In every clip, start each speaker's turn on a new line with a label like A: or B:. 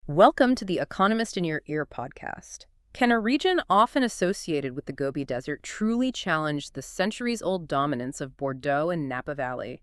A: Welcome to the Economist in Your Ear podcast. Can a region often associated with the Gobi Desert truly challenge the centuries-old dominance of Bordeaux and Napa Valley?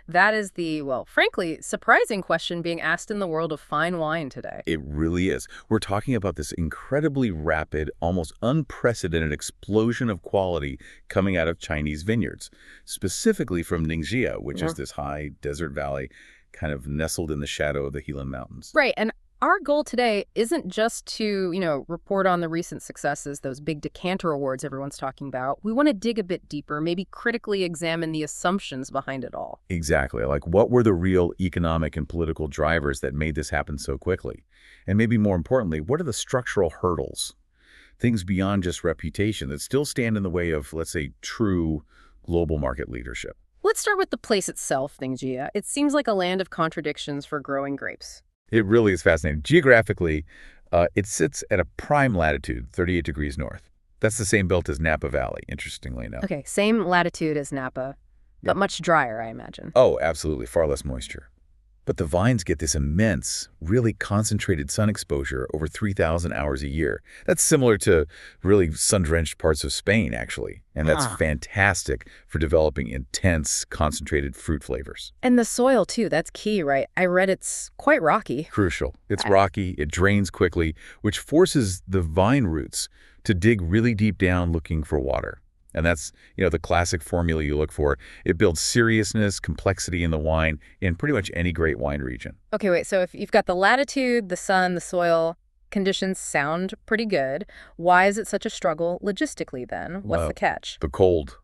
A: That is the, well, frankly, surprising question being asked in the world of fine wine today.
B: It really is. We're talking about this incredibly rapid, almost unprecedented explosion of quality coming out of Chinese vineyards, specifically from Ningxia, which is this high desert valley kind of nestled in the shadow of the Helan Mountains.
A: Right, and our goal today isn't just to, report on the recent successes, those big decanter awards everyone's talking about. We want to dig a bit deeper, maybe critically examine the assumptions behind it all.
B: Exactly. Like, what were the real economic and political drivers that made this happen so quickly? And maybe more importantly, what are the structural hurdles, things beyond just reputation that still stand in the way of, let's say, true global market leadership?
A: Let's start with the place itself, Ningxia. It seems like a land of contradictions for growing grapes.
B: It really is fascinating. Geographically, it sits at a prime latitude, 38 degrees north. That's the same belt as Napa Valley, interestingly enough.
A: Okay, same latitude as Napa, but much drier, I imagine.
B: Oh, absolutely. Far less moisture. But the vines get this immense, really concentrated sun exposure over 3,000 hours a year. That's similar to really sun-drenched parts of Spain, actually. And that's fantastic for developing intense, concentrated fruit flavors.
A: And the soil, too, that's key, right? I read it's quite rocky.
B: Crucial. It's rocky, it drains quickly, which forces the vine roots to dig really deep down looking for water. And that's, the classic formula you look for. It builds seriousness, complexity in the wine in pretty much any great wine region.
A: Okay, wait, so if you've got the latitude, the sun, the soil, conditions sound pretty good. Why is it such a struggle logistically then? What's the catch?
B: The cold,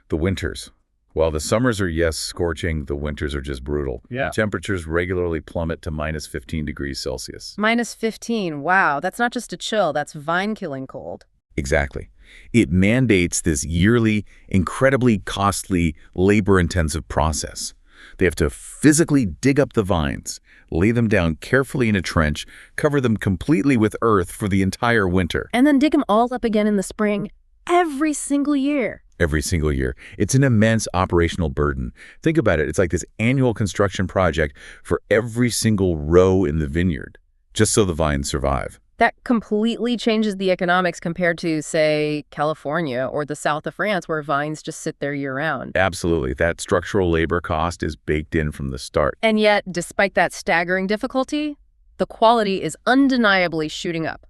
B: the winters. While the summers are, yes, scorching, the winters are just brutal.
C: Yeah.
B: Temperatures regularly plummet to minus 15 degrees Celsius.
A: Minus 15, wow, that's not just a chill, that's vine-killing cold.
B: Exactly. It mandates this yearly, incredibly costly, labor-intensive process. They have to physically dig up the vines, lay them down carefully in a trench, cover them completely with earth for the entire winter.
A: And then dig them all up again in the spring, every single year.
B: Every single year. It's an immense operational burden. Think about it. It's like this annual construction project for every single row in the vineyard, just so the vines survive.
A: That completely changes the economics compared to, say, California or the south of France, where vines just sit there year-round.
B: Absolutely. That structural labor cost is baked in from the start.
A: And yet, despite that staggering difficulty, the quality is undeniably shooting up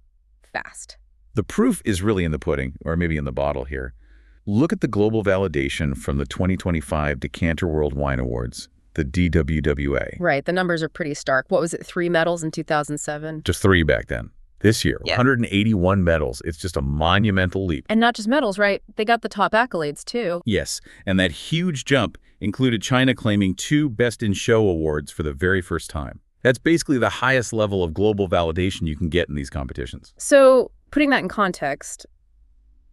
A: fast.
B: The proof is really in the pudding, or maybe in the bottle here. Look at the global validation from the 2025 Decanter World Wine Awards, the DWWA.
A: Right. The numbers are pretty stark. What was it, 3 medals in 2007?
B: Just 3 back then. This year, 181 medals. It's just a monumental leap.
A: And not just medals, right? They got the top accolades, too.
B: Yes, and that huge jump included China claiming 2 Best in Show awards for the very first time. That's basically the highest level of global validation you can get in these competitions.
A: So, putting that in context,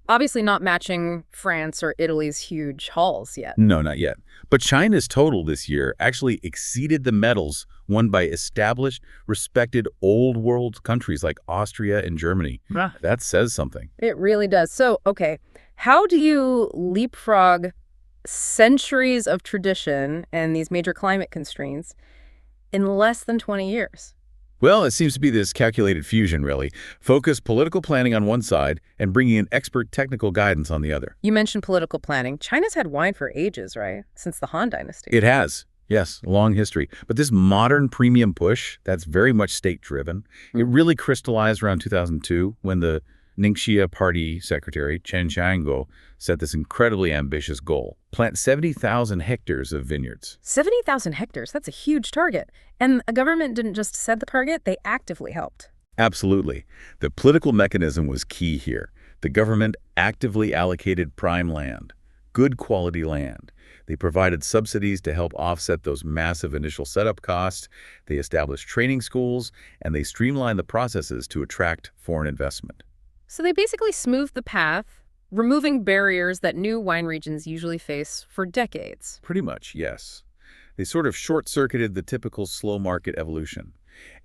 A: obviously not matching France or Italy's huge hauls yet.
B: No, not yet. But China's total this year actually exceeded the medals won by established, respected old world countries like Austria and Germany. That says something.
A: It really does. So, okay, how do you leapfrog centuries of tradition and these major climate constraints in less than 20 years?
B: Well, it seems to be this calculated fusion, really. Focus political planning on one side and bringing in expert technical guidance on the other.
A: You mentioned political planning. China's had wine for ages, right? Since the Han Dynasty.
B: It has. Yes, long history. But this modern premium push, that's very much state-driven. It really crystallized around 2002 when the Ningxia Party Secretary, Chen Xiangguo, set this incredibly ambitious goal: plant 70,000 hectares of vineyards.
A: 70,000 hectares, that's a huge target. And the government didn't just set the target, they actively helped.
B: Absolutely. The political mechanism was key here. The government actively allocated prime land, good quality land. They provided subsidies to help offset those massive initial setup costs. They established training schools, and they streamlined the processes to attract foreign investment.
A: So they basically smoothed the path, removing barriers that new wine regions usually face for decades.
B: Pretty much, yes. They sort of short-circuited the typical slow market evolution.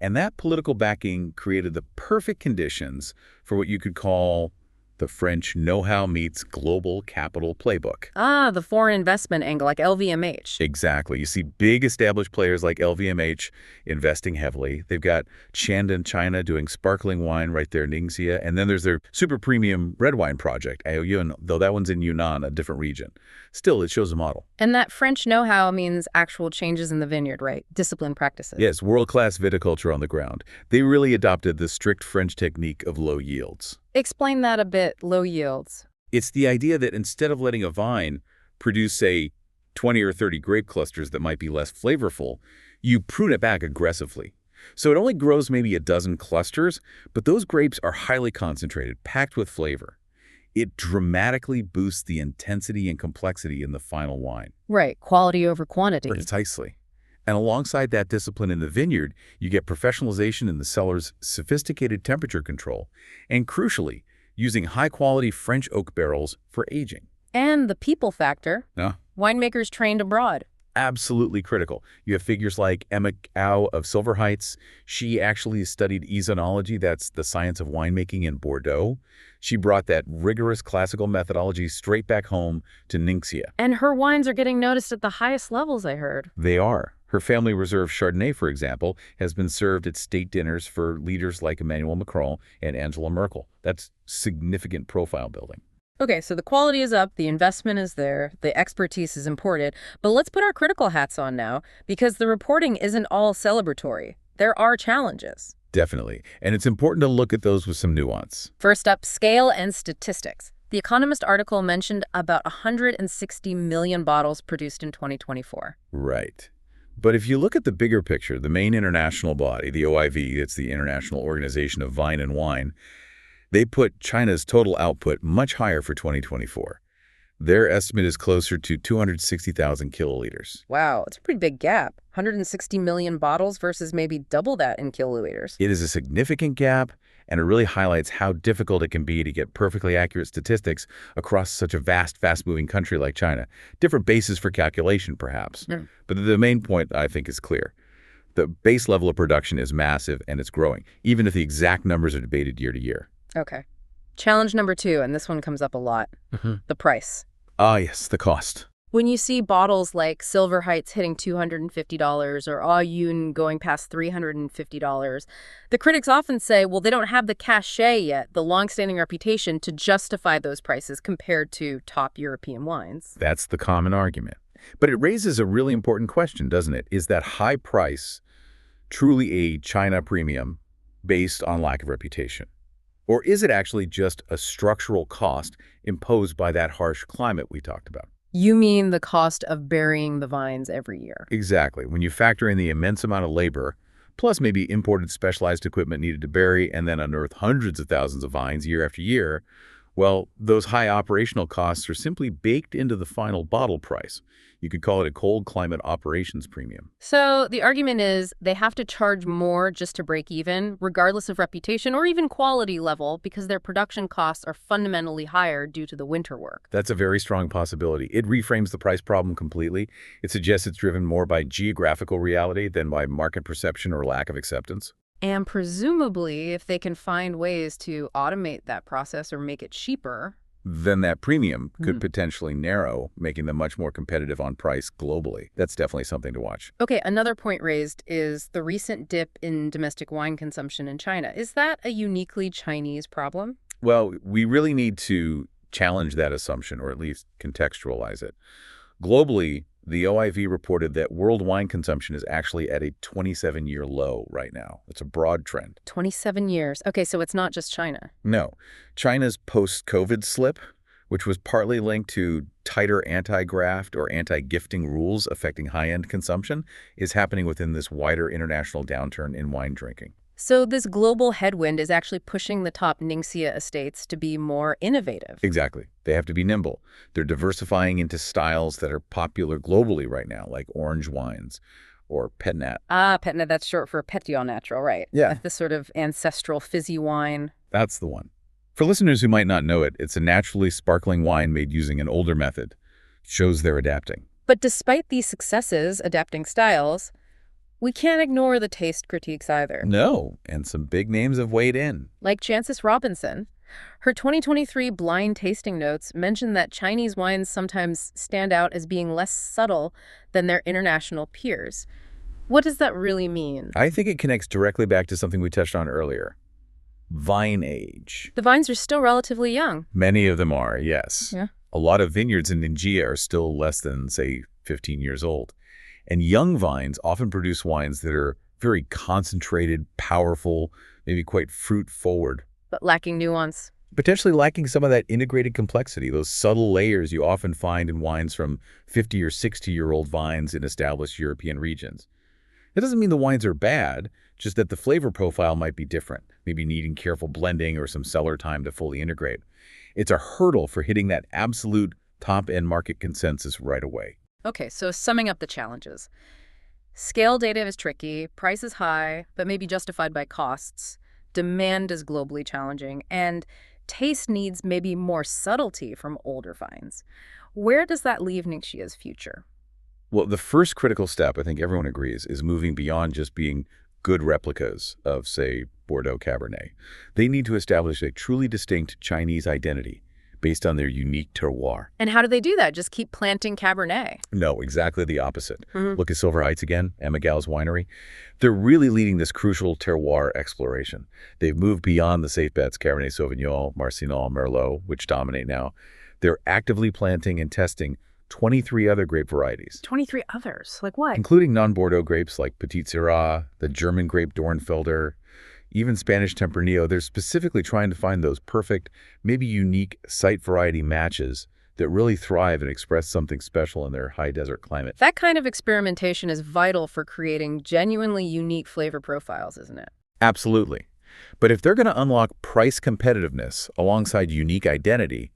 B: And that political backing created the perfect conditions for what you could call The French know-how meets global capital playbook.
A: Ah, the foreign investment angle, like LVMH.
B: Exactly. You see big established players like LVMH investing heavily. They've got Shandong, China doing sparkling wine right there in Ningxia. And then there's their super premium red wine project, Aoyun, though that one's in Yunnan, a different region. Still, it shows a model.
A: And that French know-how means actual changes in the vineyard, right? Disciplined practices.
B: Yes, world-class viticulture on the ground. They really adopted the strict French technique of low yields.
A: Explain that a bit, low yields.
B: It's the idea that instead of letting a vine produce, say, 20 or 30 grape clusters that might be less flavorful, you prune it back aggressively. So it only grows maybe a dozen clusters, but those grapes are highly concentrated, packed with flavor. It dramatically boosts the intensity and complexity in the final wine.
A: Right, quality over quantity.
B: Precisely. And alongside that discipline in the vineyard, you get professionalization in the cellar's sophisticated temperature control, and crucially, using high-quality French oak barrels for aging.
A: And the people factor.
B: Yeah.
A: Winemakers trained abroad.
B: Absolutely critical. You have figures like Emma Au of Silver Heights. She actually studied oenology, that's the science of winemaking, in Bordeaux. She brought that rigorous classical methodology straight back home to Ningxia.
A: And her wines are getting noticed at the highest levels, I heard.
B: They are. Her family reserve Chardonnay, for example, has been served at state dinners for leaders like Emmanuel Macron and Angela Merkel. That's significant profile building.
A: Okay, so the quality is up, the investment is there, the expertise is imported, but let's put our critical hats on now, because the reporting isn't all celebratory. There are challenges.
B: Definitely. And it's important to look at those with some nuance.
A: First up, scale and statistics. The Economist article mentioned about 160 million bottles produced in 2024.
B: Right. But if you look at the bigger picture, the main international body, the OIV, it's the International Organization of Vine and Wine, they put China's total output much higher for 2024. Their estimate is closer to 260,000 kiloliters.
A: Wow, it's a pretty big gap. 160 million bottles versus maybe double that in kiloliters.
B: It is a significant gap, and it really highlights how difficult it can be to get perfectly accurate statistics across such a vast, fast-moving country like China. Different bases for calculation, perhaps. But the main point, I think, is clear. The base level of production is massive, and it's growing, even if the exact numbers are debated year to year.
A: Okay. Challenge number 2, and this one comes up a lot, the price.
B: Ah, yes, the cost.
A: When you see bottles like Silver Heights hitting $250 or Aoyun going past $350, the critics often say, well, they don't have the cachet yet, the long-standing reputation to justify those prices compared to top European wines.
B: That's the common argument. But it raises a really important question, doesn't it? Is that high price truly a China premium based on lack of reputation? Or is it actually just a structural cost imposed by that harsh climate we talked about?
A: You mean the cost of burying the vines every year?
B: Exactly. When you factor in the immense amount of labor, plus maybe imported specialized equipment needed to bury and then unearth hundreds of thousands of vines year after year, well, those high operational costs are simply baked into the final bottle price. You could call it a cold climate operations premium.
A: So the argument is they have to charge more just to break even, regardless of reputation or even quality level, because their production costs are fundamentally higher due to the winter work.
B: That's a very strong possibility. It reframes the price problem completely. It suggests it's driven more by geographical reality than by market perception or lack of acceptance.
A: And presumably, if they can find ways to automate that process or make it cheaper,
B: then that premium could potentially narrow, making them much more competitive on price globally. That's definitely something to watch.
A: Okay, another point raised is the recent dip in domestic wine consumption in China. Is that a uniquely Chinese problem?
B: Well, we really need to challenge that assumption, or at least contextualize it. Globally, the OIV reported that world wine consumption is actually at a 27-year low right now. It's a broad trend.
A: 27 years. Okay, so it's not just China.
B: No. China's post-COVID slip, which was partly linked to tighter anti-graft or anti-gifting rules affecting high-end consumption, is happening within this wider international downturn in wine drinking.
A: So this global headwind is actually pushing the top Ningxia estates to be more innovative.
B: Exactly. They have to be nimble. They're diversifying into styles that are popular globally right now, like orange wines or Petnat.
A: Ah, Petnat, that's short for Petit Natural, right?
B: Yeah.
A: That's the sort of ancestral fizzy wine.
B: That's the one. For listeners who might not know it, it's a naturally sparkling wine made using an older method. It shows they're adapting.
A: But despite these successes adapting styles, we can't ignore the taste critiques either.
B: No, and some big names have weighed in.
A: Like Chances Robinson, Her 2023 blind tasting notes mention that Chinese wines sometimes stand out as being less subtle than their international peers. What does that really mean?
B: I think it connects directly back to something we touched on earlier. Vine age.
A: The vines are still relatively young.
B: Many of them are, yes.
A: Yeah.
B: A lot of vineyards in Ningia are still less than, say, 15 years old. And young vines often produce wines that are very concentrated, powerful, maybe quite fruit-forward.
A: But lacking nuance.
B: Potentially lacking some of that integrated complexity, those subtle layers you often find in wines from 50 or 60-year-old vines in established European regions. That doesn't mean the wines are bad, just that the flavor profile might be different, maybe needing careful blending or some cellar time to fully integrate. It's a hurdle for hitting that absolute top-end market consensus right away.
A: Okay, so summing up the challenges. Scale data is tricky, price is high, but maybe justified by costs. Demand is globally challenging, and taste needs maybe more subtlety from older vines. Where does that leave Nixia's future?
B: Well, the first critical step, I think everyone agrees, is moving beyond just being good replicas of, say, Bordeaux Cabernet. They need to establish a truly distinct Chinese identity based on their unique terroir.
A: And how do they do that? Just keep planting Cabernet?
B: No, exactly the opposite. Look at Silver Heights again, Emma Gal's winery. They're really leading this crucial terroir exploration. They've moved beyond the safe bets Cabernet Sauvignon, Marcinal, Merlot, which dominate now. They're actively planting and testing 23 other grape varieties.
A: 23 others? Like what?
B: Including non-Bordeaux grapes like Petit Syrah, the German grape Dornfelder, even Spanish Tempranillo. They're specifically trying to find those perfect, maybe unique site variety matches that really thrive and express something special in their high desert climate.
A: That kind of experimentation is vital for creating genuinely unique flavor profiles, isn't it?
B: Absolutely. But if they're going to unlock price competitiveness alongside unique identity,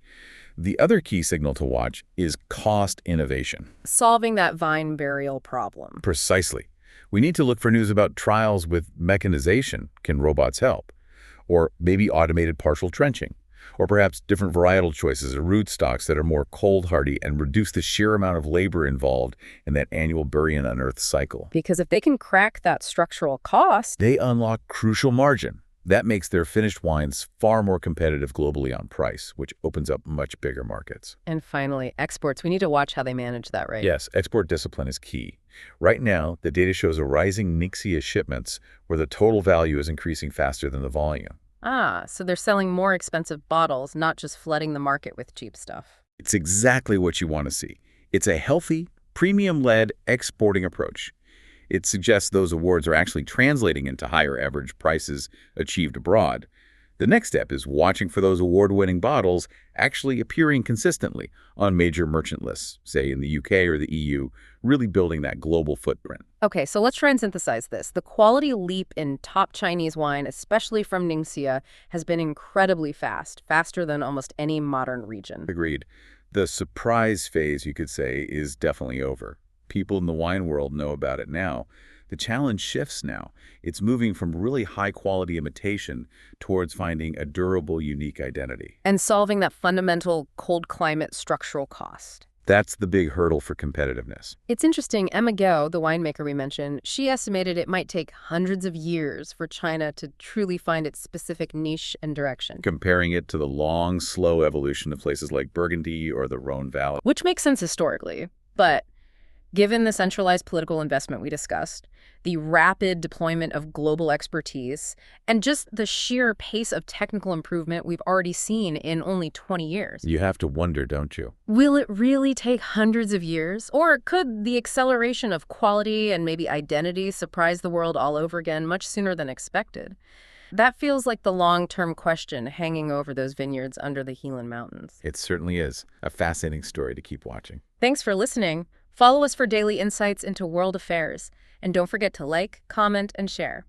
B: the other key signal to watch is cost innovation.
A: Solving that vine burial problem.
B: Precisely. We need to look for news about trials with mechanization. Can robots help? Or maybe automated partial trenching. Or perhaps different varietal choices or rootstocks that are more cold-hardy and reduce the sheer amount of labor involved in that annual bury and unearth cycle.
A: Because if they can crack that structural cost,
B: they unlock crucial margin. That makes their finished wines far more competitive globally on price, which opens up much bigger markets.
A: And finally, exports. We need to watch how they manage that, right?
B: Yes, export discipline is key. Right now, the data shows a rising Nixia shipments where the total value is increasing faster than the volume.
A: Ah, so they're selling more expensive bottles, not just flooding the market with cheap stuff.
B: It's exactly what you want to see. It's a healthy, premium-led exporting approach. It suggests those awards are actually translating into higher average prices achieved abroad. The next step is watching for those award-winning bottles actually appearing consistently on major merchant lists, say in the UK or the EU, really building that global footprint.
A: Okay, so let's try and synthesize this. The quality leap in top Chinese wine, especially from Ningxia, has been incredibly fast, faster than almost any modern region.
B: Agreed. The surprise phase, you could say, is definitely over. People in the wine world know about it now. The challenge shifts now. It's moving from really high-quality imitation towards finding a durable, unique identity.
A: And solving that fundamental cold climate structural cost.
B: That's the big hurdle for competitiveness.
A: It's interesting, Emma Gao, the winemaker we mentioned, she estimated it might take hundreds of years for China to truly find its specific niche and direction.
B: Comparing it to the long, slow evolution of places like Burgundy or the Rhone Valley.
A: Which makes sense historically, but given the centralized political investment we discussed, the rapid deployment of global expertise, and just the sheer pace of technical improvement we've already seen in only 20 years.
B: You have to wonder, don't you?
A: Will it really take hundreds of years? Or could the acceleration of quality and maybe identity surprise the world all over again much sooner than expected? That feels like the long-term question hanging over those vineyards under the Helan Mountains.
B: It certainly is. A fascinating story to keep watching.
A: Thanks for listening. Follow us for daily insights into world affairs. And don't forget to like, comment, and share.